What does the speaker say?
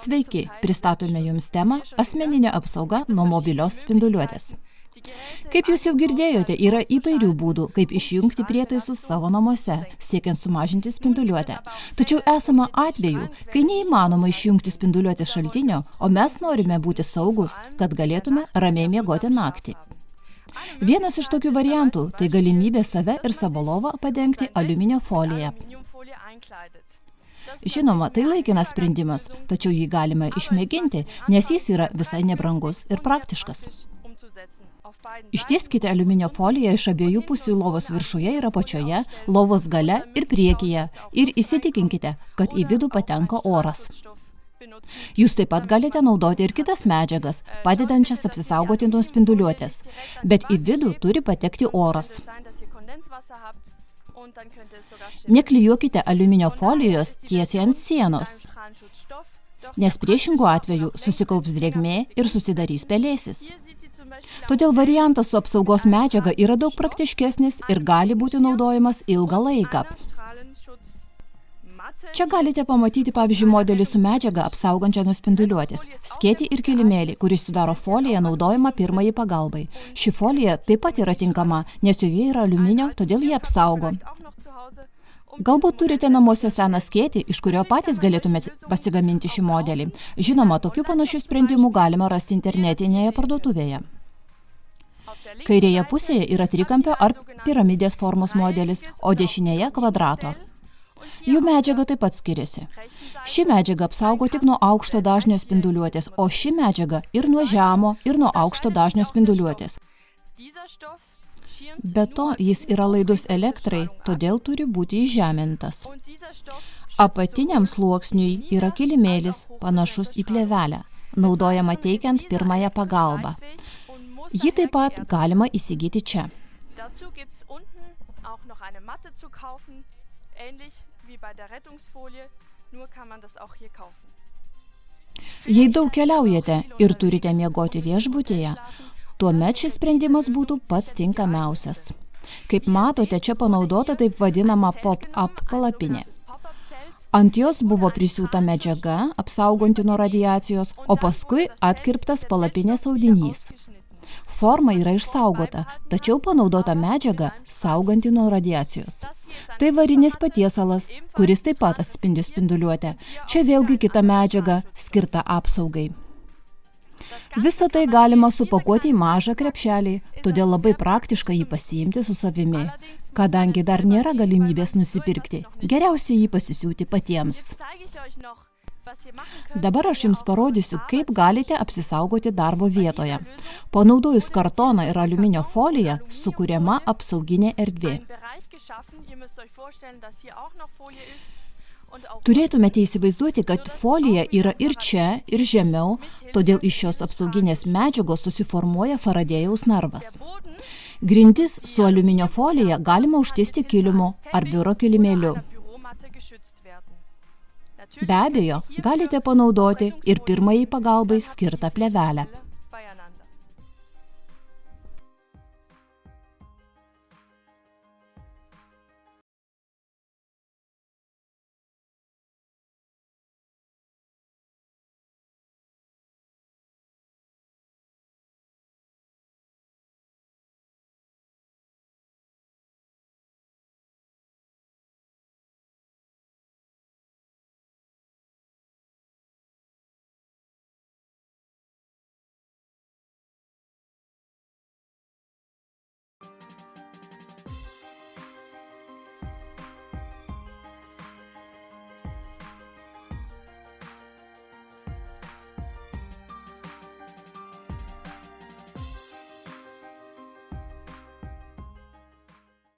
Sveiki, pristatome jums temą asmeninė apsauga nuo mobilios spinduliuotės. Kaip jūs jau girdėjote, yra įvairių būdų, kaip išjungti prietaisus savo namuose, siekiant sumažinti spinduliuotę. Tačiau esama atvejų, kai neįmanoma išjungti spinduliuotės šaltinio, o mes norime būti saugus, kad galėtume ramiai miegoti naktį. Vienas iš tokių variantų – tai galimybė save ir savo lovą padengti aliuminio folija. Žinoma, tai laikinas sprendimas, tačiau jį galime išmėginti, nes jis yra visai nebrangus ir praktiškas. Ištieskite aliuminio foliją iš abiejų pusių lovos viršuje ir apačioje, lovos gale ir priekyje ir įsitikinkite, kad į vidų patenka oras. Jūs taip pat galite naudoti ir kitas medžiagas, padedančias apsisaugoti nuo spinduliuotės, bet į vidų turi patekti oras. Neklijuokite aliuminio folijos tiesiai ant sienos, nes priešingų atveju susikaups drėgmė ir susidarys pelėsis. Todėl variantas su apsaugos medžiaga yra daug praktiškesnis ir gali būti naudojamas ilgą laiką. Čia galite pamatyti, pavyzdžiui, modelį su medžiaga apsaugančią nuo spinduliuotės, skėtį ir kilimėlį, kuris sudaro foliją naudojama pirmajai pagalbai. Ši folija taip pat yra tinkama, nes joje yra aliuminio, todėl jį apsaugo. Galbūt turite namuose seną skėtį, iš kurio patys galėtumėte pasigaminti šį modelį. Žinoma, tokių panašių sprendimų galima rasti internetinėje parduotuvėje. Kairėje pusėje yra trikampio ar piramidės formos modelis, o dešinėje kvadrato. Jų medžiaga taip pat skiriasi. Ši medžiaga apsaugo tik nuo aukšto dažnio spinduliuotės, o ši medžiaga ir nuo žemo, ir nuo aukšto dažnio spinduliuotės. Be to, jis yra laidus elektrai, todėl turi būti įžemintas. Apatiniam sluoksniui yra kilimėlis, panašus į plėvelę, naudojama teikiant pirmąją pagalbą. Jį taip pat galima įsigyti čia. Jei daug keliaujate ir turite miegoti viešbutyje, tuomet šis sprendimas būtų pats tinkamiausias. Kaip matote, čia panaudota taip vadinama pop-up palapinė. Ant jos buvo prisiūta medžiaga, apsauganti nuo radiacijos, o paskui atkirptas palapinės audinys. Forma yra išsaugota, tačiau panaudota medžiaga sauganti nuo radiacijos. Tai varinis patiesalas, kuris taip pat atspindi spinduliuotę. Čia vėlgi kita medžiaga, skirta apsaugai. Visą tai galima supakuoti į mažą krepšelį, todėl labai praktiška jį pasiimti su savimi. Kadangi dar nėra galimybės nusipirkti, geriausia jį pasisiūti patiems. Dabar aš jums parodysiu, kaip galite apsisaugoti darbo vietoje. Panaudojus kartoną ir aliuminio foliją, sukuriama apsauginė erdvė. Turėtumėte įsivaizduoti, kad folija yra ir čia, ir žemiau, todėl iš šios apsauginės medžiagos susiformuoja Faradėjaus narvas. Grindis su aliuminio folija galima užtiesti kilimu ar biuro kilimėliu. Be abejo, galite panaudoti ir pirmajai pagalbai skirtą plėvelę.